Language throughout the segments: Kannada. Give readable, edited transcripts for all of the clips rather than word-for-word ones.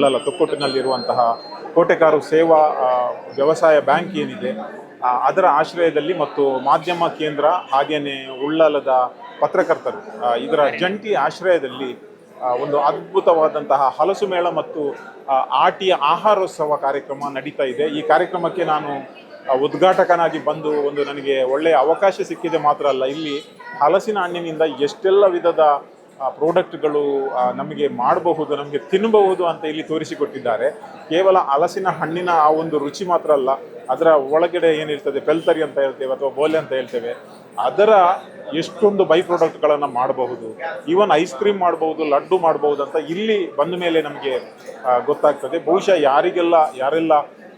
ಅಲ್ಲ ತೊಕ್ಕೊಟ್ಟಿನಲ್ಲಿರುವಂತಹ ಕೋಟೆಕಾರು ಸೇವಾ ವ್ಯವಸಾಯ ಬ್ಯಾಂಕ್ ಏನಿದೆ ಅದರ ಆಶ್ರಯದಲ್ಲಿ ಮತ್ತು ಮಾಧ್ಯಮ ಕೇಂದ್ರ ಹಾಗೆಯೇ ಉಳ್ಳಾಲದ ಪತ್ರಕರ್ತರು ಇದರ ಜಂಟಿ ಆಶ್ರಯದಲ್ಲಿ ಒಂದು ಅದ್ಭುತವಾದಂತಹ ಹಲಸು ಮೇಳ ಮತ್ತು ಆಟಿಯ ಆಹಾರೋತ್ಸವ ಕಾರ್ಯಕ್ರಮ ನಡೀತಾ ಇದೆ. ಈ ಕಾರ್ಯಕ್ರಮಕ್ಕೆ ನಾನು ಉದ್ಘಾಟಕನಾಗಿ ಬಂದು ನನಗೆ ಒಳ್ಳೆಯ ಅವಕಾಶ ಸಿಕ್ಕಿದೆ. ಮಾತ್ರ ಅಲ್ಲ, ಇಲ್ಲಿ ಹಲಸಿನ ಹಣ್ಣಿನಿಂದ ಎಷ್ಟೆಲ್ಲ ವಿಧದ ಪ್ರಾಡಕ್ಟ್ಗಳು ನಮಗೆ ಮಾಡಬಹುದು, ನಮಗೆ ತಿನ್ನಬಹುದು ಅಂತ ಇಲ್ಲಿ ತೋರಿಸಿಕೊಟ್ಟಿದ್ದಾರೆ. ಕೇವಲ ಹಲಸಿನ ಹಣ್ಣಿನ ಆ ಒಂದು ರುಚಿ ಮಾತ್ರ ಅಲ್ಲ, ಅದರ ಒಳಗಡೆ ಏನಿರ್ತದೆ ಪೆಲ್ತರಿ ಅಂತ ಹೇಳ್ತೇವೆ ಅಥವಾ ಬೋಲೆ ಅಂತ ಹೇಳ್ತೇವೆ, ಅದರ ಎಷ್ಟೊಂದು ಬೈ ಪ್ರಾಡಕ್ಟ್ಗಳನ್ನು ಮಾಡಬಹುದು. ಈವನ್ ಐಸ್ ಕ್ರೀಮ್ ಮಾಡಬಹುದು, ಲಡ್ಡು ಮಾಡಬಹುದು ಅಂತ ಇಲ್ಲಿ ಬಂದ ಮೇಲೆ ನಮಗೆ ಗೊತ್ತಾಗ್ತದೆ. ಬಹುಶಃ ಯಾರೆಲ್ಲ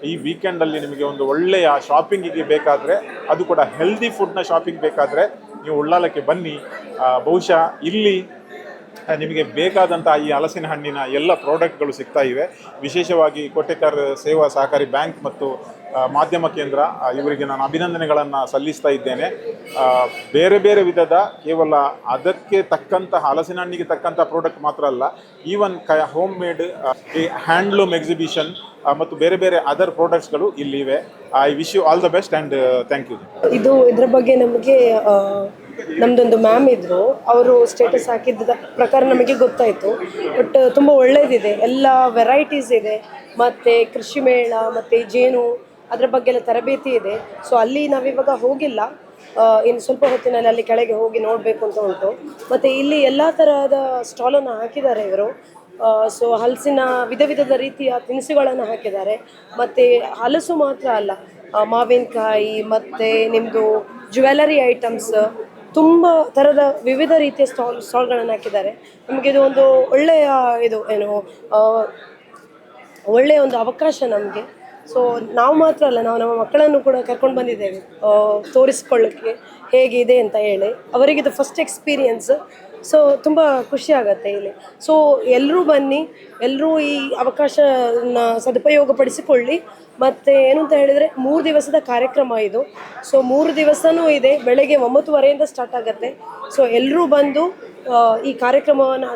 ಈ ವೀಕೆಂಡಲ್ಲಿ ನಿಮಗೆ ಒಂದು ಒಳ್ಳೆಯ ಶಾಪಿಂಗಿಗೆ ಬೇಕಾದರೆ, ಅದು ಕೂಡ ಹೆಲ್ದಿ ಫುಡ್ನ ಶಾಪಿಂಗ್ ಬೇಕಾದರೆ ನೀವು ಉಳ್ಳಾಲಕ್ಕೆ ಬನ್ನಿ. ಬಹುಶಃ ಇಲ್ಲಿ ನಿಮಗೆ ಬೇಕಾದಂಥ ಈ ಹಲಸಿನ ಹಣ್ಣಿನ ಎಲ್ಲ ಪ್ರಾಡಕ್ಟ್ಗಳು ಸಿಗ್ತಾ ಇವೆ. ವಿಶೇಷವಾಗಿ ಕೋಟೆಕಾರ್ ಸೇವಾ ಸಹಕಾರಿ ಬ್ಯಾಂಕ್ ಮತ್ತು ಮಾಧ್ಯಮ ಕೇಂದ್ರ ಇವರಿಗೆ ನಾನು ಅಭಿನಂದನೆಗಳನ್ನು ಸಲ್ಲಿಸ್ತಾ ಇದ್ದೇನೆ. ಬೇರೆ ಬೇರೆ ವಿಧದ ಕೇವಲ ಅದಕ್ಕೆ ತಕ್ಕಂಥ ಹಲಸಿನ ಹಣ್ಣಿಗೆ ತಕ್ಕಂಥ ಪ್ರಾಡಕ್ಟ್ ಮಾತ್ರ ಅಲ್ಲ, ಈವನ್ ಹೋಮ್ ಮೇಡ್ ಈ ಹ್ಯಾಂಡ್ಲೂಮ್ ಎಕ್ಸಿಬಿಷನ್ ಮತ್ತು ಬೇರೆ ಬೇರೆ ಅದರ್ ಪ್ರಾಡಕ್ಟ್ಸ್ಗಳು ಇಲ್ಲಿವೆ. I wish you all the best and thank you. ಇದ್ರ ಬಗ್ಗೆ ನಮಗೆ ನಮ್ಮದೊಂದು ಮ್ಯಾಮ್ ಇದ್ದರು, ಅವರು ಸ್ಟೇಟಸ್ ಹಾಕಿದ್ದ ಪ್ರಕಾರ ನಮಗೆ ಗೊತ್ತಾಯಿತು. ಬಟ್ ತುಂಬ ಒಳ್ಳೆಯದಿದೆ, ಎಲ್ಲ ವೆರೈಟೀಸ್ ಇದೆ, ಮತ್ತು ಕೃಷಿ ಮೇಳ ಮತ್ತು ಜೇನು ಅದರ ಬಗ್ಗೆ ಎಲ್ಲ ತರಬೇತಿ ಇದೆ. ಸೊ ಅಲ್ಲಿ ನಾವಿವಾಗ ಹೋಗಿಲ್ಲ, ಇನ್ನು ಸ್ವಲ್ಪ ಹೊತ್ತಿನಲ್ಲಿ ಅಲ್ಲಿ ಕೆಳಗೆ ಹೋಗಿ ನೋಡಬೇಕು ಅಂತ ಉಂಟು. ಮತ್ತು ಇಲ್ಲಿ ಎಲ್ಲ ತರಹದ ಸ್ಟಾಲನ್ನು ಹಾಕಿದ್ದಾರೆ ಇವರು. ಸೊ ಹಲಸಿನ ವಿಧ ವಿಧದ ರೀತಿಯ ತಿನಿಸುಗಳನ್ನು ಹಾಕಿದ್ದಾರೆ. ಮತ್ತು ಹಲಸು ಮಾತ್ರ ಅಲ್ಲ, ಮಾವಿನಕಾಯಿ ಮತ್ತು ನಿಮ್ಮದು ಜ್ಯುವೆಲರಿ ಐಟಮ್ಸ್, ತುಂಬ ಥರದ ವಿವಿಧ ರೀತಿಯ ಸ್ಟಾಲ್ಗಳನ್ನು ಹಾಕಿದ್ದಾರೆ. ನಮಗೆ ಇದು ಒಂದು ಒಳ್ಳೆಯ ಒಂದು ಅವಕಾಶ ನಮಗೆ. ಸೊ ನಾವು ಮಾತ್ರ ಅಲ್ಲ, ನಾವು ನಮ್ಮ ಮಕ್ಕಳನ್ನು ಕೂಡ ಕರ್ಕೊಂಡು ಬಂದಿದ್ದೇವೆ ತೋರಿಸ್ಕೊಳ್ಳೋಕ್ಕೆ ಹೇಗಿದೆ ಅಂತ ಹೇಳಿ. ಅವರಿಗಿದು ಫಸ್ಟ್ ಎಕ್ಸ್ಪೀರಿಯನ್ಸ್. ಸೊ ತುಂಬ ಖುಷಿ ಆಗುತ್ತೆ ಇಲ್ಲಿ. ಸೊ ಎಲ್ಲರೂ ಬನ್ನಿ, ಎಲ್ಲರೂ ಈ ಅವಕಾಶನ ಸದುಪಯೋಗಪಡಿಸಿಕೊಳ್ಳಿ. ಮತ್ತು ಏನು ಅಂತ ಹೇಳಿದರೆ 3 ದಿವಸದ ಕಾರ್ಯಕ್ರಮ ಇದು. ಸೊ 3 ದಿವಸವೂ ಇದೆ, ಬೆಳಗ್ಗೆ 9:30 ಸ್ಟಾರ್ಟ್ ಆಗುತ್ತೆ. ಸೊ ಎಲ್ಲರೂ ಬಂದು ಈ ಕಾರ್ಯಕ್ರಮವನ್ನು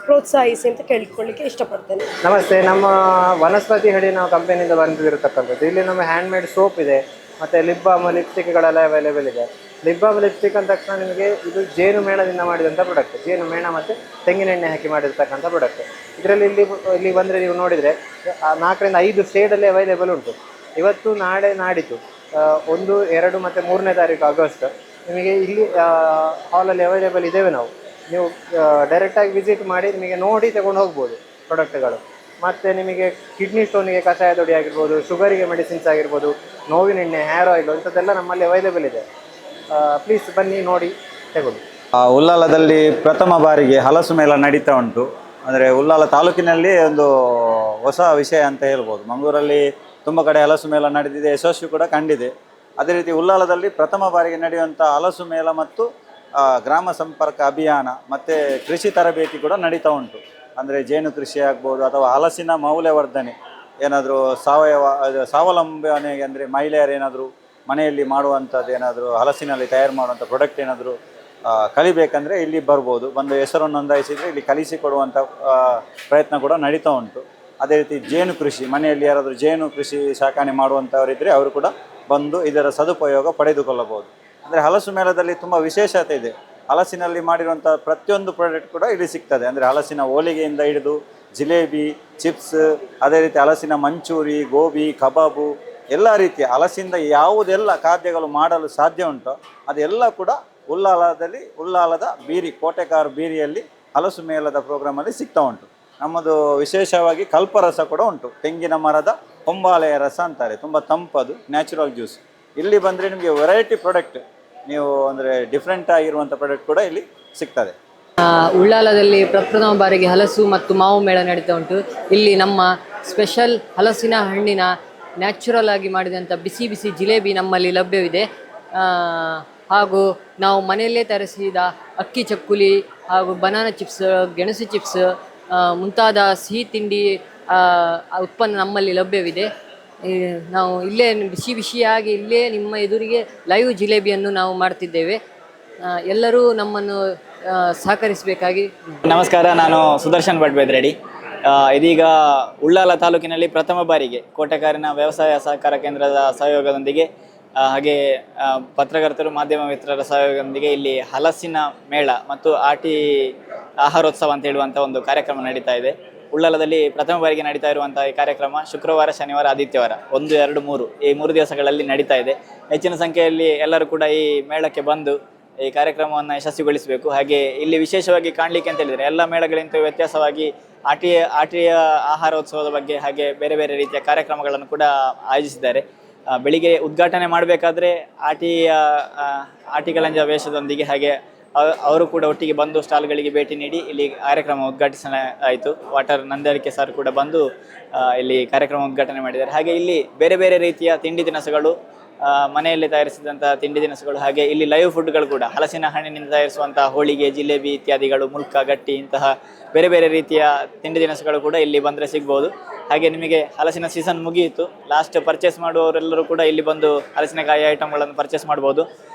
ಪ್ರೋತ್ಸಾಹಿಸಿ ಅಂತ ಕೇಳಿಕೊಳ್ಳಿಕ್ಕೆ ಇಷ್ಟಪಡ್ತೇನೆ. ನಮಸ್ತೆ, ನಮ್ಮ ವನಸ್ಪತಿ ಹಡಿ ನಾವು ಕಂಪನಿಯಿಂದ ಬಂದಿರತಕ್ಕಂಥದ್ದು. ಇಲ್ಲಿ ನಮ್ಮ ಹ್ಯಾಂಡ್ ಮೇಡ್ ಸೋಪ್ ಇದೆ, ಮತ್ತು ಲಿಪ್ ಬಾಮ್ ಲಿಪ್ಸ್ಟಿಕ್ಗಳೆಲ್ಲ ಅವೈಲೇಬಲ್ ಇದೆ. ಲಿಪ್ ಬಾಮ್ ಲಿಪ್ಸ್ಟಿಕ್ ಅಂದ ತಕ್ಷಣ ನಿಮಗೆ ಇದು ಜೇನು ಮೇಣದಿಂದ ಮಾಡಿದಂಥ ಪ್ರಾಡಕ್ಟ್, ಜೇನು ಮೇಣ ಮತ್ತು ತೆಂಗಿನೆಣ್ಣೆ ಹಾಕಿ ಮಾಡಿರ್ತಕ್ಕಂಥ ಪ್ರಾಡಕ್ಟ್. ಇದರಲ್ಲಿ ಇಲ್ಲಿ ಬಂದರೆ ನೀವು ನೋಡಿದರೆ 4 ರಿಂದ 5 ಶೇಡಲ್ಲಿ ಅವೈಲೇಬಲ್ ಉಂಟು. ಇವತ್ತು ನಾಳೆ ನಾಡಿದ್ದು 1, 2 ಮತ್ತು 3ನೇ ತಾರೀಕು ಆಗಸ್ಟ್ ನಿಮಗೆ ಇಲ್ಲಿ ಹಾಲಲ್ಲಿ ಅವೈಲೇಬಲ್ ಇದ್ದೇವೆ ನಾವು. ನೀವು ಡೈರೆಕ್ಟಾಗಿ ವಿಸಿಟ್ ಮಾಡಿ ನಿಮಗೆ ನೋಡಿ ತಗೊಂಡು ಹೋಗ್ಬೋದು ಪ್ರಾಡಕ್ಟ್ಗಳು. ಮತ್ತು ನಿಮಗೆ ಕಿಡ್ನಿ ಸ್ಟೋನಿಗೆ ಕಷಾಯ ತೊಡಿ ಆಗಿರ್ಬೋದು, ಶುಗರಿಗೆ ಮೆಡಿಸಿನ್ಸ್ ಆಗಿರ್ಬೋದು, ನೋವಿನ ಎಣ್ಣೆ, ಹೇರ್ ಆಯಿಲು ಇಂಥದ್ದೆಲ್ಲ ನಮ್ಮಲ್ಲಿ ಅವೈಲೇಬಲ್ ಇದೆ. ಪ್ಲೀಸ್ ಬನ್ನಿ, ನೋಡಿ ತಗೊಳ್ಳಿ. ಉಳ್ಳಾಲದಲ್ಲಿ ಪ್ರಥಮ ಬಾರಿಗೆ ಹಲಸು ಮೇಳ ನಡೀತಾ ಉಂಟು. ಅಂದರೆ ಉಳ್ಳಾಲ ತಾಲೂಕಿನಲ್ಲಿ ಒಂದು ಹೊಸ ವಿಷಯ ಅಂತ ಹೇಳ್ಬೋದು. ಮಂಗಳೂರಲ್ಲಿ ತುಂಬ ಕಡೆ ಹಲಸು ಮೇಳ ನಡೆದಿದೆ, ಯಶಸ್ವಿ ಕೂಡ ಕಂಡಿದೆ. ಅದೇ ರೀತಿ ಉಳ್ಳಾಲದಲ್ಲಿ ಪ್ರಥಮ ಬಾರಿಗೆ ನಡೆಯುವಂಥ ಹಲಸು ಮೇಳ ಮತ್ತು ಗ್ರಾಮ ಸಂಪರ್ಕ ಅಭಿಯಾನ ಮತ್ತು ಕೃಷಿ ತರಬೇತಿ ಕೂಡ ನಡೀತಾ ಉಂಟು. ಅಂದರೆ ಜೇನು ಕೃಷಿ ಆಗ್ಬೋದು ಅಥವಾ ಹಲಸಿನ ಮೌಲ್ಯವರ್ಧನೆ, ಏನಾದರೂ ಸ್ವಾವಲಂಬನೆಗೆ, ಅಂದರೆ ಮಹಿಳೆಯರು ಏನಾದರೂ ಮನೆಯಲ್ಲಿ ಮಾಡುವಂಥದ್ದು ಏನಾದರೂ ಹಲಸಿನಲ್ಲಿ ತಯಾರು ಮಾಡುವಂಥ ಪ್ರಾಡಕ್ಟ್ ಏನಾದರೂ ಕಲಿಬೇಕಂದ್ರೆ ಇಲ್ಲಿ ಬರ್ಬೋದು. ಬಂದು ಹೆಸರನ್ನು ನೋಂದಾಯಿಸಿದರೆ ಇಲ್ಲಿ ಕಲಿಸಿಕೊಡುವಂಥ ಪ್ರಯತ್ನ ಕೂಡ ನಡೀತಾ ಉಂಟು. ಅದೇ ರೀತಿ ಜೇನು ಕೃಷಿ, ಮನೆಯಲ್ಲಿ ಯಾರಾದರೂ ಜೇನು ಕೃಷಿ ಸಾಕಣೆ ಮಾಡುವಂಥವರಿದ್ದರೆ ಅವರು ಕೂಡ ಬಂದು ಇದರ ಸದುಪಯೋಗ ಪಡೆದುಕೊಳ್ಳಬಹುದು. ಅಂದರೆ ಹಲಸು ಮೇಳದಲ್ಲಿ ತುಂಬ ವಿಶೇಷತೆ ಇದೆ. ಹಲಸಿನಲ್ಲಿ ಮಾಡಿರುವಂಥ ಪ್ರತಿಯೊಂದು ಪ್ರಾಡಕ್ಟ್ ಕೂಡ ಇಲ್ಲಿ ಸಿಗ್ತದೆ. ಅಂದರೆ ಹಲಸಿನ ಹೋಳಿಗೆಯಿಂದ ಹಿಡಿದು ಜಿಲೇಬಿ, ಚಿಪ್ಸ್, ಅದೇ ರೀತಿ ಹಲಸಿನ ಮಂಚೂರಿ, ಗೋಬಿ, ಕಬಾಬು, ಎಲ್ಲ ರೀತಿಯ ಹಲಸಿಂದ ಯಾವುದೆಲ್ಲ ಖಾದ್ಯಗಳು ಮಾಡಲು ಸಾಧ್ಯ ಉಂಟೋ ಅದೆಲ್ಲ ಕೂಡ ಉಳ್ಳಾಲದ ಬೀರಿ, ಕೋಟೆಕಾರ್ ಬೀರಿಯಲ್ಲಿ ಹಲಸು ಮೇಳದ ಪ್ರೋಗ್ರಾಮಲ್ಲಿ ಸಿಗ್ತಾ ಉಂಟು. ನಮ್ಮದು ವಿಶೇಷವಾಗಿ ಕಲ್ಪರಸ ಕೂಡ ಉಂಟು. ತೆಂಗಿನ ಮರದ ಹೊಂಬಾಳೆಯ ರಸ ಅಂತಾರೆ, ತುಂಬ ತಂಪದು, ನ್ಯಾಚುರಲ್ ಜ್ಯೂಸ್. ಇಲ್ಲಿ ಬಂದರೆ ನಿಮಗೆ ವೆರೈಟಿ ಪ್ರಾಡಕ್ಟ್, ನೀವು ಅಂದರೆ ಡಿಫ್ರೆಂಟ್ ಆಗಿರುವಂಥ ಪ್ರಾಡಕ್ಟ್ ಕೂಡ ಇಲ್ಲಿ ಸಿಗ್ತದೆ. ಉಳ್ಳಾಲದಲ್ಲಿ ಪ್ರಪ್ರಥಮ ಬಾರಿಗೆ ಹಲಸು ಮತ್ತು ಮಾವು ಮೇಳ ನಡೀತಾ ಉಂಟು. ಇಲ್ಲಿ ನಮ್ಮ ಸ್ಪೆಷಲ್ ಹಲಸಿನ ಹಣ್ಣಿನ ನ್ಯಾಚುರಲ್ ಆಗಿ ಮಾಡಿದಂಥ ಬಿಸಿ ಬಿಸಿ ಜಿಲೇಬಿ ನಮ್ಮಲ್ಲಿ ಲಭ್ಯವಿದೆ. ಹಾಗೂ ನಾವು ಮನೆಯಲ್ಲೇ ತರಿಸಿದ ಅಕ್ಕಿ ಚಕ್ಕುಲಿ ಹಾಗೂ ಬನಾನಾ ಚಿಪ್ಸ್, ಗೆಣಸು ಚಿಪ್ಸ್ ಮುಂತಾದ ಸಿಹಿ ತಿಂಡಿ ಉತ್ಪನ್ನ ನಮ್ಮಲ್ಲಿ ಲಭ್ಯವಿದೆ. ನಾವು ಇಲ್ಲೇ ಬಿಸಿಯಾಗಿ ಇಲ್ಲೇ ನಿಮ್ಮ ಎದುರಿಗೆ ಲೈವ್ ಜಿಲೇಬಿಯನ್ನು ನಾವು ಮಾಡ್ತಿದ್ದೇವೆ. ಎಲ್ಲರೂ ನಮ್ಮನ್ನು ಸಹಕರಿಸಬೇಕಾಗಿ. ನಮಸ್ಕಾರ, ನಾನು ಸುದರ್ಶನ್ ಭಟ್ ಬೆದ್ರೆಡಿ. ಇದೀಗ ಉಳ್ಳಾಲ ತಾಲೂಕಿನಲ್ಲಿ ಪ್ರಥಮ ಬಾರಿಗೆ ಕೋಟೆಕಾರಿನ ವ್ಯವಸಾಯ ಸಹಕಾರ ಕೇಂದ್ರದ ಸಹಯೋಗದೊಂದಿಗೆ ಹಾಗೆ ಪತ್ರಕರ್ತರು ಮಾಧ್ಯಮ ಮಿತ್ರರ ಸಹಯೋಗದೊಂದಿಗೆ ಇಲ್ಲಿ ಹಲಸಿನ ಮೇಳ ಮತ್ತು ಆಹಾರೋತ್ಸವ ಅಂತ ಹೇಳುವಂಥ ಒಂದು ಕಾರ್ಯಕ್ರಮ ನಡೀತಾ ಇದೆ. ಉಳ್ಳಾಲದಲ್ಲಿ ಪ್ರಥಮ ಬಾರಿಗೆ ನಡೀತಾ ಇರುವಂತಹ ಈ ಕಾರ್ಯಕ್ರಮ ಶುಕ್ರವಾರ, ಶನಿವಾರ, ಆದಿತ್ಯವಾರ 1, 2, 3 ಈ 3 ದಿವಸಗಳಲ್ಲಿ ನಡೀತಾ ಇದೆ. ಹೆಚ್ಚಿನ ಸಂಖ್ಯೆಯಲ್ಲಿ ಎಲ್ಲರೂ ಕೂಡ ಈ ಮೇಳಕ್ಕೆ ಬಂದು ಈ ಕಾರ್ಯಕ್ರಮವನ್ನು ಯಶಸ್ವಿಗೊಳಿಸಬೇಕು. ಹಾಗೆ ಇಲ್ಲಿ ವಿಶೇಷವಾಗಿ ಕಾಣಲಿಕ್ಕೆ ಅಂತ ಹೇಳಿದರೆ ಎಲ್ಲ ಮೇಳಗಳಿಂದ ವ್ಯತ್ಯಾಸವಾಗಿ ಆಟಿಯ ಆಹಾರೋತ್ಸವದ ಬಗ್ಗೆ ಹಾಗೆ ಬೇರೆ ಬೇರೆ ರೀತಿಯ ಕಾರ್ಯಕ್ರಮಗಳನ್ನು ಕೂಡ ಆಯೋಜಿಸಿದ್ದಾರೆ. ಬೆಳಿಗ್ಗೆ ಉದ್ಘಾಟನೆ ಮಾಡಬೇಕಾದ್ರೆ ಆಟಿಗಳಂಜ ವೇಷದೊಂದಿಗೆ ಹಾಗೆ ಅವರು ಕೂಡ ಒಟ್ಟಿಗೆ ಬಂದು ಸ್ಟಾಲ್ಗಳಿಗೆ ಭೇಟಿ ನೀಡಿ ಇಲ್ಲಿ ಕಾರ್ಯಕ್ರಮ ಉದ್ಘಾಟಿಸಲಾಯಿತು. ವಾಟರ್ ನಂದಳಿಕೆ ಸರ್ ಕೂಡ ಬಂದು ಇಲ್ಲಿ ಕಾರ್ಯಕ್ರಮ ಉದ್ಘಾಟನೆ ಮಾಡಿದ್ದಾರೆ. ಹಾಗೆ ಇಲ್ಲಿ ಬೇರೆ ಬೇರೆ ರೀತಿಯ ತಿಂಡಿ ತಿನಿಸುಗಳು, ಮನೆಯಲ್ಲಿ ತಯಾರಿಸಿದಂತಹ ತಿಂಡಿ ತಿನಿಸುಗಳು, ಹಾಗೆ ಇಲ್ಲಿ ಲೈವ್ ಫುಡ್ಗಳು ಕೂಡ ಹಲಸಿನ ಹಣ್ಣಿನಿಂದ ತಯಾರಿಸುವಂತಹ ಹೋಳಿಗೆ, ಜಿಲೇಬಿ ಇತ್ಯಾದಿಗಳು, ಮುಲ್ಕ, ಗಟ್ಟಿ ಇಂತಹ ಬೇರೆ ಬೇರೆ ರೀತಿಯ ತಿಂಡಿ ತಿನಿಸುಗಳು ಕೂಡ ಇಲ್ಲಿ ಬಂದರೆ ಸಿಗ್ಬೋದು. ಹಾಗೆ ನಿಮಗೆ ಹಲಸಿನ ಸೀಸನ್ ಮುಗಿಯಿತು, ಲಾಸ್ಟ್ ಪರ್ಚೇಸ್ ಮಾಡುವವರೆಲ್ಲರೂ ಕೂಡ ಇಲ್ಲಿ ಬಂದು ಹಲಸಿನಕಾಯಿ ಐಟಮ್ಗಳನ್ನು ಪರ್ಚೇಸ್ ಮಾಡ್ಬೋದು.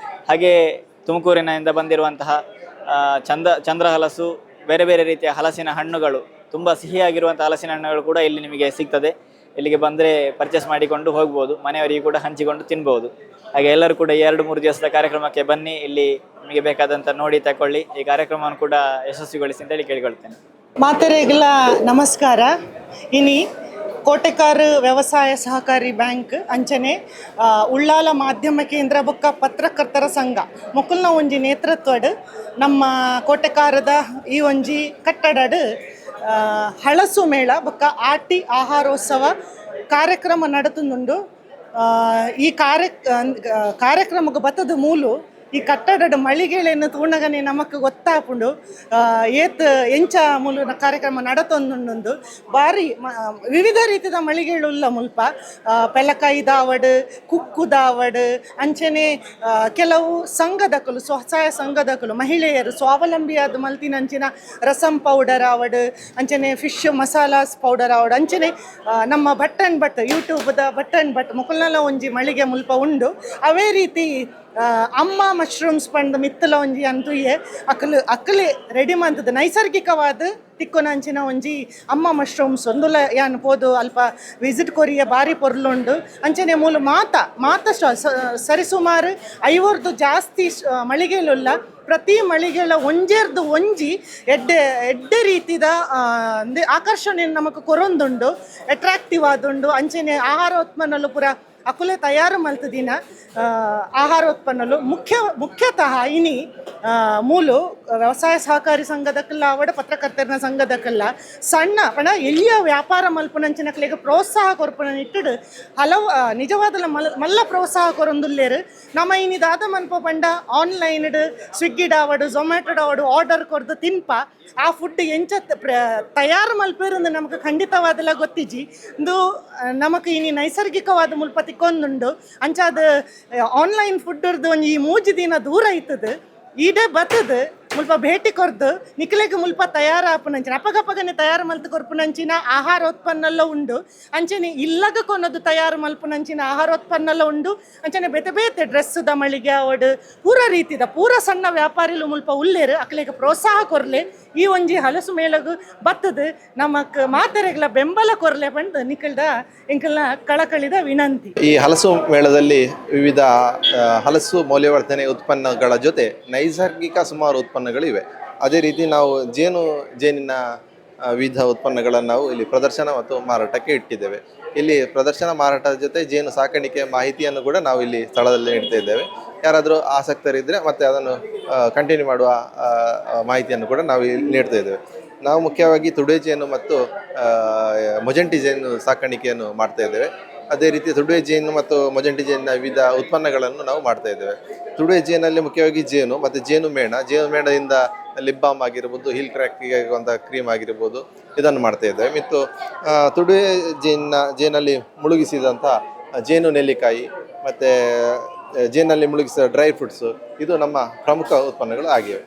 ಹಾಗೆ ತುಮಕೂರಿನಿಂದ ಬಂದಿರುವಂತಹ ಚಂದ್ರ ಹಲಸು, ಬೇರೆ ಬೇರೆ ರೀತಿಯ ಹಲಸಿನ ಹಣ್ಣುಗಳು, ತುಂಬ ಸಿಹಿಯಾಗಿರುವಂಥ ಹಲಸಿನ ಹಣ್ಣುಗಳು ಕೂಡ ಇಲ್ಲಿ ನಿಮಗೆ ಸಿಗ್ತದೆ. ಇಲ್ಲಿಗೆ ಬಂದರೆ ಪರ್ಚೇಸ್ ಮಾಡಿಕೊಂಡು ಹೋಗ್ಬೋದು, ಮನೆಯವರಿಗೆ ಕೂಡ ಹಂಚಿಕೊಂಡು ತಿನ್ಬೋದು. ಹಾಗೆ ಎಲ್ಲರೂ ಕೂಡ 2-3 ದಿವಸದ ಕಾರ್ಯಕ್ರಮಕ್ಕೆ ಬನ್ನಿ, ಇಲ್ಲಿ ನಿಮಗೆ ಬೇಕಾದಂಥ ನೋಡಿ ತಗೊಳ್ಳಿ. ಈ ಕಾರ್ಯಕ್ರಮವನ್ನು ಕೂಡ ಯಶಸ್ವಿಗೊಳಿಸಿ ಅಂತೇಳಿ ಕೇಳಿಕೊಳ್ತೇನೆ. ಮಾತೆರೆಗಳ ನಮಸ್ಕಾರ. ಇನಿ ಕೋಟೆಕಾರ್ ವ್ಯವಸಾಯ ಸಹಕಾರಿ ಬ್ಯಾಂಕ್ ಅಂಚನೆ ಉಳ್ಳಾಲ ಮಾಧ್ಯಮ ಕೇಂದ್ರ ಬೊಕ್ಕ ಪತ್ರಕರ್ತರ ಸಂಘ ಮೊಕಲ್ನ ಒಂಜಿ ನೇತೃತ್ವಡ್ ನಮ್ಮ ಕೋಟೆಕಾರದ ಈ ಒಂಜಿ ಕಟ್ಟಡಡ್ ಹಳಸು ಮೇಳ ಬೊಕ್ಕ ಆಹಾರೋತ್ಸವ ಕಾರ್ಯಕ್ರಮ ನಡೆತುಂಡು. ಈ ಕಾರ್ಯಕ್ರಮಕ್ಕೆ ಬತ್ತದ ಮೂಲು ಈ ಕಟ್ಟಡದ ಮಳಿಗೆಳೆಯನ್ನು ತೂಣಗನೆ ನಮಕ್ ಗೊತ್ತಾಪುಂಡು ಏತ್ ಎಂಚ ಮೂಲ ಕಾರ್ಯಕ್ರಮ ನಡತೊಂದುಂಡು. ಬಾರಿ ವಿವಿಧ ರೀತಿಯ ಮಳಿಗೆಳುಲ್ಲ ಮುಲ್ಪ ಪೆಲಕಾಯಿ ದಾವಡ್, ಕುಕ್ಕು ದಾವಡ್, ಅಂಚನೆ ಕೆಲವು ಸಂಘದಕಲು, ಸ್ವಸಹಾಯ ಸಂಘದಕಲು ಮಹಿಳೆಯರು ಸ್ವಾವಲಂಬಿಯಾದ ಮಲ್ತಿನಂಚಿನ ರಸಂ ಪೌಡರ್ ಆವಡ್, ಅಂಚನೆ ಫಿಶ್ ಮಸಾಲಾಸ್ ಪೌಡರ್ ಆವಡ್, ಅಂಚನೆ ನಮ್ಮ ಭಟ್ ಆ್ಯಂಡ್ ಭಟ್ ಯೂಟ್ಯೂಬ್ದ ಭಟ್ ಆ್ಯಂಡ್ ಭಟ್ ಮುಕುಲ್ನಲ ಒಂಜಿ ಮಳಿಗೆ ಮುಲ್ಪ ಉಂಡು. ಅವೇ ರೀತಿ ಅಮ್ಮ ಮಶ್ರೂಮ್ಸ್ ಪಂಡ್ ಮಿತ್ತಲ ಒಂಜಿ ಅಂತುಯೆ ಅಕ್ಕಲೆ ರೆಡಿ ಮಂತದ ನೈಸರ್ಗಿಕವಾದ ತಿಕ್ಕೊನಂಚಿನ ಒಂಜಿ ಅಮ್ಮ ಮಶ್ರೂಮ್ಸ್ ಒಂದುಲ ಯಾನ್ ಪೋದು ಅಲ್ಪ ವಿಸಿಟ್ ಕೊರಿಯ ಬಾರಿ ಪೊರ್ಲುಂಡು. ಅಂಚನೆ ಮೂಲು ಮಾತ ಸರಿಸುಮಾರು 50 ಜಾಸ್ತಿ ಮಳಿಗೆಲುಲ್ಲ. ಪ್ರತಿ ಮಳಿಗೆಲ ಒಂಜೇರ್ದು ಒಂಜಿ ಎಡ್ಡೆ ರೀತಿದ ಆಕರ್ಷಣೆ ನಮಕ್ ಕೊರೊಂದುಂಡು, ಅಟ್ರಾಕ್ಟಿವ್ ಆದುಂಡು. ಅಂಚನೆ ಆಹಾರೋತ್ಪನ್ನಲು ಪೂರ ಅಕುಲೆ ತಯಾರು ಮಲ್ತದಿನ ಆಹಾರೋತ್ಪನ್ನಲು ಮುಖ್ಯತಃ ಇನಿ ಮೂಲು ವ್ಯವಸಾಯ ಸಹಕಾರಿ ಸಂಘದಕ್ಕಲ್ಲ ಆವಡ ಪತ್ರಕರ್ತರ ಸಂಘದಕ್ಕಲ್ಲ ಸಣ್ಣ ಪಣ ಎಲ್ಲಿಯ ವ್ಯಾಪಾರ ಮಲ್ಪುನಂಚಿನಕ್ಲೆಗೆ ಪ್ರೋತ್ಸಾಹ ಕೊರ್ಪುನ ಇಟ್ಟಡು ಹಲವು ನಿಜವಾದ ಮಲ್ಲ ಪ್ರೋತ್ಸಾಹ ಕೊರೊಂದುಲ್ಲೇರು. ನಮ್ಮ ಇನಿದಾದ ಮನ್ಪ ಪಂಡ ಆನ್ಲೈನ್ಡ್ ಸ್ವಿಗ್ಗಿಡ್ ಆವಡು, ಝೊಮ್ಯಾಟೊಡ್ ಆವಡು ಆರ್ಡರ್ ಕೊರ್ದು ತಿನ್ಪ ಆ ಫುಡ್ ಎಂಚ ತಯಾರು ಮಲ್ಪೇರು ನಮಗೆ ಖಂಡಿತವಾದಲ್ಲ ಗೊತ್ತಿಜಿ. ಇಂದು ನಮಕ್ ಇನಿ ನೈಸರ್ಗಿಕವಾದ ಮುಲ್ಪ ತಿಕ್ಕೊಂದುಂಡು. ಅಂಚಾದ ಆನ್ಲೈನ್ ಫುಡ್ದು ಒಂಜಿ 3 ದಿನ ದೂರ ಇತ್ತದು ಈಡೇ ಬತ್ತದು ಮುಲ್ಪ ಭೇಟಿ ಕೊರ್ದು ನಿಕ್ಲೆಗೆ ಮುಲ್ಪ ತಯಾರಾಪುನಂಚಿನ ಅಪಗಪಗನೆ ತಯಾರು ಮಲ್ತು ಕೊರ್ಪುನಂಚಿನ ಆಹಾರೋತ್ಪನ್ನಲ್ಲ ಉಂಡು. ಅಂಚನೆ ಇಲ್ಲಗ ಕೊನದು ತಯಾರು ಮಲ್ಪುನಂಚಿನ ಆಹಾರೋತ್ಪನ್ನಲ್ಲ ಉಂಡು. ಅಂಚನೆ ಬೇತೆ ಡ್ರೆಸ್ದ ಮಳಿಗೆ ಅವಡು ಪೂರ ರೀತಿದ ಪೂರ ಸಣ್ಣ ವ್ಯಾಪಾರಿಲು ಮುಲ್ಪ ಉಲ್ಲೇರು ಅಕ್ಲೆಗೆ ಪ್ರೋತ್ಸಾಹ ಕೊರ್ಲೆ. ಈ ಒಂಜಿ ಹಲಸು ಮೇಳಗು ಬತ್ತದು ನಮಕ್ ಮಾತೆರೆಗಳ ಬೆಂಬಲ ಕೊರ್ಲೆ ಬಂದು ನಿಕಲ್ದ ಎಂಕಲ್ನ ಕಳಕಳಿದ ವಿನಂತಿ. ಈ ಹಲಸು ಮೇಳದಲ್ಲಿ ವಿವಿಧ ಹಲಸು ಮೌಲ್ಯವರ್ಧನೆ ಉತ್ಪನ್ನಗಳ ಜೊತೆ ನೈಸರ್ಗಿಕ ಸುಮಾರು ಉತ್ಪನ್ನಗಳಿವೆ. ಅದೇ ರೀತಿ ನಾವು ಜೇನಿನ ವಿವಿಧ ಉತ್ಪನ್ನಗಳನ್ನು ನಾವು ಇಲ್ಲಿ ಪ್ರದರ್ಶನ ಮತ್ತು ಮಾರಾಟಕ್ಕೆ ಇಟ್ಟಿದ್ದೇವೆ. ಇಲ್ಲಿ ಪ್ರದರ್ಶನ ಮಾರಾಟದ ಜೊತೆ ಜೇನು ಸಾಕಾಣಿಕೆ ಮಾಹಿತಿಯನ್ನು ಕೂಡ ನಾವು ಇಲ್ಲಿ ಸ್ಥಳದಲ್ಲಿ ನೀಡ್ತಾ ಇದ್ದೇವೆ. ಯಾರಾದರೂ ಆಸಕ್ತರಿದ್ದರೆ ಮತ್ತೆ ಅದನ್ನು ಕಂಟಿನ್ಯೂ ಮಾಡುವ ಮಾಹಿತಿಯನ್ನು ಕೂಡ ನಾವು ಇಲ್ಲಿ ನೀಡ್ತಾ ಇದ್ದೇವೆ. ನಾವು ಮುಖ್ಯವಾಗಿ ತುಡೆ ಜೇನು ಮತ್ತು ಮೊಜೆಂಟಿ ಜೇನು ಸಾಕಾಣಿಕೆಯನ್ನು ಮಾಡ್ತಾ ಇದ್ದೇವೆ. ಅದೇ ರೀತಿ ತುಡೆ ಜೇನು ಮತ್ತು ಮೊಜೆಂಟಿ ಜೇನಿನ ವಿವಿಧ ಉತ್ಪನ್ನಗಳನ್ನು ನಾವು ಮಾಡ್ತಾ ಇದ್ದೇವೆ. ತುಡೆ ಜೇನಲ್ಲಿ ಮುಖ್ಯವಾಗಿ ಜೇನು ಮತ್ತು ಜೇನು ಮೇಣದಿಂದ ಲಿಪ್ ಬಾಮ್ ಆಗಿರ್ಬೋದು, ಹೀಲ್ ಕ್ರ್ಯಾಕಿಗೆ ಆಗುವಂಥ ಕ್ರೀಮ್ ಆಗಿರ್ಬೋದು, ಇದನ್ನು ಮಾಡ್ತಾ ಇದ್ದೇವೆ. ಮತ್ತು ತುಡೆ ಜೇನಲ್ಲಿ ಮುಳುಗಿಸಿದಂಥ ಜೇನು ನೆಲ್ಲಿಕಾಯಿ ಮತ್ತು ಜೇನಲ್ಲಿ ಮುಳುಗಿಸಿದ ಡ್ರೈ ಫ್ರೂಟ್ಸು ಇದು ನಮ್ಮ ಪ್ರಮುಖ ಉತ್ಪನ್ನಗಳು ಆಗಿವೆ.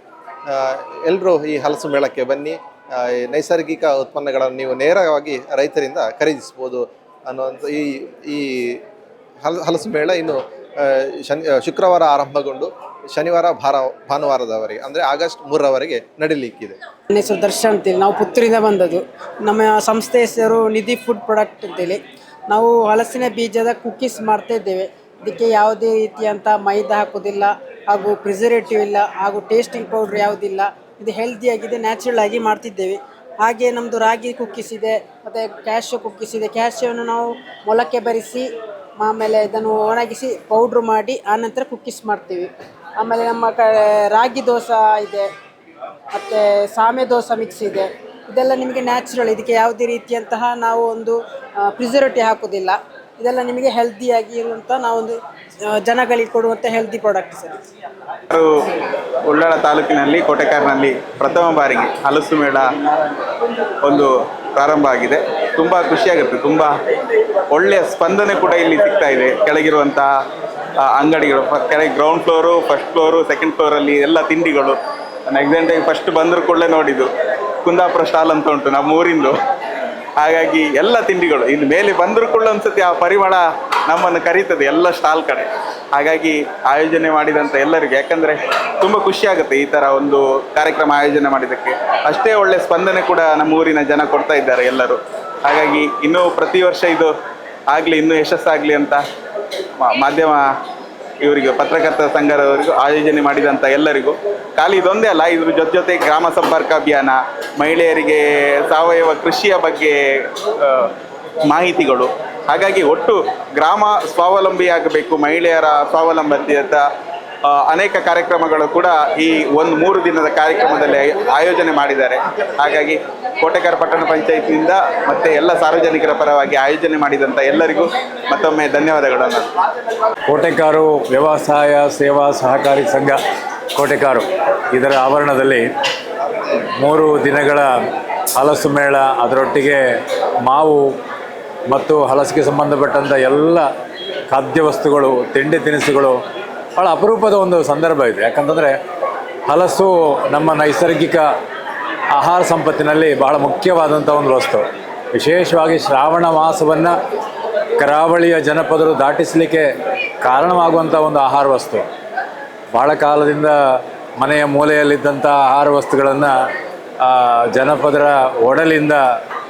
ಎಲ್ಲರೂ ಈ ಹಲಸು ಮೇಳಕ್ಕೆ ಬನ್ನಿ, ನೈಸರ್ಗಿಕ ಉತ್ಪನ್ನಗಳನ್ನು ನೀವು ನೇರವಾಗಿ ರೈತರಿಂದ ಖರೀದಿಸ್ಬೋದು ಅನ್ನುವಂಥ ಈ ಹಲಸು ಮೇಳ ಇನ್ನು ಶುಕ್ರವಾರ ಆರಂಭಗೊಂಡು ಶನಿವಾರ ಭಾನುವಾರದವರೆಗೆ ಅಂದರೆ ಆಗಸ್ಟ್ 3ರವರೆಗೆ ನಡೀಲಿಕ್ಕಿದೆ. ನನ್ನ ಹೆಸರು ದರ್ಶನ್ ಅಂತೇಳಿ, ನಾವು ಪುತ್ತೂರಿಂದ ಬಂದದ್ದು. ನಮ್ಮ ಸಂಸ್ಥೆ ಹೆಸರು ನಿಧಿ ಫುಡ್ ಪ್ರಾಡಕ್ಟ್ ಅಂತೇಳಿ. ನಾವು ಹಲಸಿನ ಬೀಜದ ಕುಕ್ಕೀಸ್ ಮಾಡ್ತಾ ಇದ್ದೇವೆ. ಇದಕ್ಕೆ ಯಾವುದೇ ರೀತಿಯಂಥ ಮೈದಾ ಹಾಕೋದಿಲ್ಲ, ಹಾಗೂ ಪ್ರಿಸರ್ವೇಟಿವ್ ಇಲ್ಲ, ಹಾಗೂ ಟೇಸ್ಟಿಂಗ್ ಪೌಡ್ರ್ ಯಾವುದಿಲ್ಲ. ಇದು ಹೆಲ್ದಿಯಾಗಿದೆ, ನ್ಯಾಚುರಲ್ ಆಗಿ ಮಾಡ್ತಿದ್ದೇವೆ. ಹಾಗೆ ನಮ್ಮದು ರಾಗಿ ಕುಕ್ಕೀಸ್ ಇದೆ, ಮತ್ತು ಕ್ಯಾಶ್ಯೂ ಕುಕ್ಕೀಸ್ ಇದೆ. ಕ್ಯಾಶ್ಯೂವನ್ನು ನಾವು ಮೊಳಕೆ ಬರಿಸಿ ಆಮೇಲೆ ಇದನ್ನು ಒಣಗಿಸಿ ಪೌಡ್ರು ಮಾಡಿ ಆನಂತರ ಕುಕ್ಕೀಸ್ ಮಾಡ್ತೀವಿ. ಆಮೇಲೆ ನಮ್ಮ ರಾಗಿ ದೋಸೆ ಇದೆ, ಮತ್ತು ಸಾಮೆ ದೋಸೆ ಮಿಕ್ಸ್ ಇದೆ. ಇದೆಲ್ಲ ನಿಮಗೆ ನ್ಯಾಚುರಲ್, ಇದಕ್ಕೆ ಯಾವುದೇ ರೀತಿಯಂತಹ ನಾವು ಒಂದು ಪ್ರಿಸರ್ವೇಟಿವ್ ಹಾಕೋದಿಲ್ಲ. ಇದೆಲ್ಲ ನಿಮಗೆ ಹೆಲ್ದಿಯಾಗಿ ಇರುವಂಥ ನಾವೊಂದು ಜನಗಳಿಗೆ ಕೊಡುವಂಥ ಹೆಲ್ದಿ ಪ್ರಾಡಕ್ಟ್ಸ್. ಉಳ್ಳಾಲ ತಾಲೂಕಿನಲ್ಲಿ ಕೋಟೆಕಾರ್ನಲ್ಲಿ ಪ್ರಥಮ ಬಾರಿಗೆ ಹಲಸು ಮೇಳ ಒಂದು ಪ್ರಾರಂಭ ಆಗಿದೆ. ತುಂಬ ಖುಷಿಯಾಗುತ್ತೆ. ತುಂಬ ಒಳ್ಳೆಯ ಸ್ಪಂದನೆ ಕೂಡ ಇಲ್ಲಿ ಸಿಗ್ತಾ ಇದೆ. ಕೆಳಗಿರುವಂಥ ಅಂಗಡಿಗಳು, ಕೆಳಗೆ ground floor, first floor, second ಫ್ಲೋರಲ್ಲಿ ಎಲ್ಲ ತಿಂಡಿಗಳು. ನಾನು ಎಕ್ಸಾಕ್ಟಾಗಿ ಫಸ್ಟ್ ಬಂದರೂ ಕೂಡಲೇ ನೋಡಿದ್ದು ಕುಂದಾಪುರ ಸ್ಟಾಲ್ ಅಂತ ಉಂಟು ನಮ್ಮ ಊರಿಂದು. ಹಾಗಾಗಿ ಎಲ್ಲ ತಿಂಡಿಗಳು ಇಲ್ಲಿ ಮೇಲೆ ಬಂದರೂ ಕೂಡ ಒಂದ್ಸತಿ ಆ ಪರಿಮಳ ನಮ್ಮನ್ನು ಕರೀತದೆ ಎಲ್ಲ ಸ್ಟಾಲ್ ಕಡೆ. ಹಾಗಾಗಿ ಆಯೋಜನೆ ಮಾಡಿದಂಥ ಎಲ್ಲರಿಗೂ, ಯಾಕಂದರೆ ತುಂಬ ಖುಷಿಯಾಗುತ್ತೆ ಈ ಥರ ಒಂದು ಕಾರ್ಯಕ್ರಮ ಆಯೋಜನೆ ಮಾಡಿದ್ದಕ್ಕೆ. ಅಷ್ಟೇ ಒಳ್ಳೆ ಸ್ಪಂದನೆ ಕೂಡ ನಮ್ಮ ಊರಿನ ಜನ ಕೊಡ್ತಾ ಇದ್ದಾರೆ ಎಲ್ಲರೂ. ಹಾಗಾಗಿ ಇನ್ನೂ ಪ್ರತಿ ವರ್ಷ ಇದು ಆಗಲಿ, ಇನ್ನೂ ಯಶಸ್ಸಾಗಲಿ ಅಂತ ಮಾಧ್ಯಮ ಇವರಿಗೂ, ಪತ್ರಕರ್ತರ ಸಂಘದವರಿಗೂ, ಆಯೋಜನೆ ಮಾಡಿದಂಥ ಎಲ್ಲರಿಗೂ, ಖಾಲಿ ಇದೊಂದೇ ಅಲ್ಲ, ಇದ್ರ ಜೊತೆ ಗ್ರಾಮ ಸಂಪರ್ಕ ಅಭಿಯಾನ, ಮಹಿಳೆಯರಿಗೆ ಸಾವಯವ ಕೃಷಿಯ ಬಗ್ಗೆ ಮಾಹಿತಿಗಳು. ಹಾಗಾಗಿ ಒಟ್ಟು ಗ್ರಾಮ ಸ್ವಾವಲಂಬಿಯಾಗಬೇಕು, ಮಹಿಳೆಯರ ಸ್ವಾವಲಂಬತೆಯತ್ತ ಅನೇಕ ಕಾರ್ಯಕ್ರಮಗಳು ಕೂಡ ಈ 3 ದಿನದ ಕಾರ್ಯಕ್ರಮದಲ್ಲಿ ಆಯೋಜನೆ ಮಾಡಿದ್ದಾರೆ. ಹಾಗಾಗಿ ಕೋಟೆಕಾರ್ ಪಟ್ಟಣ ಪಂಚಾಯತ್ನಿಂದ ಮತ್ತು ಎಲ್ಲ ಸಾರ್ವಜನಿಕರ ಪರವಾಗಿ ಆಯೋಜನೆ ಮಾಡಿದಂಥ ಎಲ್ಲರಿಗೂ ಮತ್ತೊಮ್ಮೆ ಧನ್ಯವಾದಗಳನ್ನು. ಕೋಟೆಕಾರು ವ್ಯವಸಾಯ ಸೇವಾ ಸಹಕಾರಿ ಸಂಘ ಕೋಟೆಕಾರು ಇದರ ಆವರಣದಲ್ಲಿ 3 ದಿನಗಳ ಹಲಸು ಮೇಳ, ಅದರೊಟ್ಟಿಗೆ ಮಾವು ಮತ್ತು ಹಲಸಿಗೆ ಸಂಬಂಧಪಟ್ಟಂಥ ಎಲ್ಲ ಖಾದ್ಯ ವಸ್ತುಗಳು, ತಿಂಡಿ ತಿನಿಸುಗಳು ಭಾಳ ಅಪರೂಪದ ಒಂದು ಸಂದರ್ಭ ಇದೆ. ಯಾಕಂತಂದರೆ ಹಲಸು ನಮ್ಮ ನೈಸರ್ಗಿಕ ಆಹಾರ ಸಂಪತ್ತಿನಲ್ಲಿ ಬಹಳ ಮುಖ್ಯವಾದಂಥ ಒಂದು ವಸ್ತು. ವಿಶೇಷವಾಗಿ ಶ್ರಾವಣ ಮಾಸವನ್ನು ಕರಾವಳಿಯ ಜನಪದರು ದಾಟಿಸಲಿಕ್ಕೆ ಕಾರಣವಾಗುವಂಥ ಒಂದು ಆಹಾರ ವಸ್ತು. ಭಾಳ ಕಾಲದಿಂದ ಮನೆಯ ಮೂಲೆಯಲ್ಲಿದ್ದಂಥ ಆಹಾರ ವಸ್ತುಗಳನ್ನು ಜನಪದರ ಒಡಲಿಂದ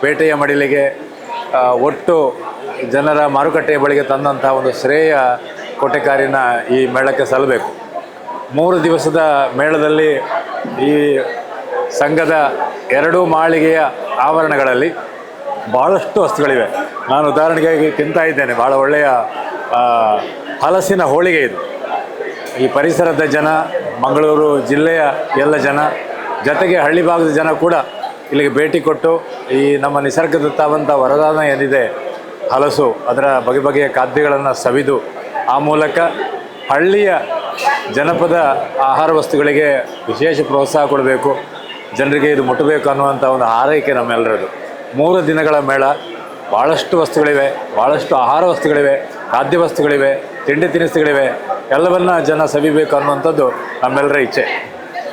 ಪೇಟೆಯ ಮಡಿಲಿಗೆ ಒಟ್ಟು ಜನರ ಮಾರುಕಟ್ಟೆಯ ಬಳಿಗೆ ತಂದಂಥ ಒಂದು ಶ್ರೇಯ ಕೋಟೆಕಾರಿನ ಈ ಮೇಳಕ್ಕೆ ಸಲ್ಲಬೇಕು. 3 ದಿವಸದ ಮೇಳದಲ್ಲಿ ಈ ಸಂಘದ 2 ಮಾಳಿಗೆಯ ಆವರಣಗಳಲ್ಲಿ ಭಾಳಷ್ಟು ವಸ್ತುಗಳಿವೆ. ನಾನು ಉದಾಹರಣೆಗಾಗಿ ತಿಂತಾ ಇದ್ದೇನೆ, ಭಾಳ ಒಳ್ಳೆಯ ಹಲಸಿನ ಹೋಳಿಗೆ ಇದು. ಈ ಪರಿಸರದ ಜನ, ಮಂಗಳೂರು ಜಿಲ್ಲೆಯ ಎಲ್ಲ ಜನ, ಜೊತೆಗೆ ಹಳ್ಳಿ ಭಾಗದ ಜನ ಕೂಡ ಇಲ್ಲಿಗೆ ಭೇಟಿ ಕೊಟ್ಟು ಈ ನಮ್ಮ ನಿಸರ್ಗದತ್ತಾದಂಥ ವರದಾನ ಏನಿದೆ ಹಲಸು, ಅದರ ಬಗೆ ಬಗೆಯ ಖಾದ್ಯಗಳನ್ನು ಸವಿದು ಆ ಮೂಲಕ ಹಳ್ಳಿಯ ಜನಪದ ಆಹಾರ ವಸ್ತುಗಳಿಗೆ ವಿಶೇಷ ಪ್ರೋತ್ಸಾಹ ಕೊಡಬೇಕು, ಜನರಿಗೆ ಇದು ಮುಟ್ಟಬೇಕು ಅನ್ನುವಂಥ ಒಂದು ಹಾರೈಕೆ ನಮ್ಮೆಲ್ಲರದು. 3 ದಿನಗಳ ಮೇಳ, ಭಾಳಷ್ಟು ವಸ್ತುಗಳಿವೆ, ಭಾಳಷ್ಟು ಆಹಾರ ವಸ್ತುಗಳಿವೆ, ಖಾದ್ಯ ವಸ್ತುಗಳಿವೆ, ತಿಂಡಿ ತಿನಿಸುಗಳಿವೆ. ಎಲ್ಲವನ್ನ ಜನ ಸವಿಬೇಕು ಅನ್ನುವಂಥದ್ದು ನಮ್ಮೆಲ್ಲರ ಇಚ್ಛೆ.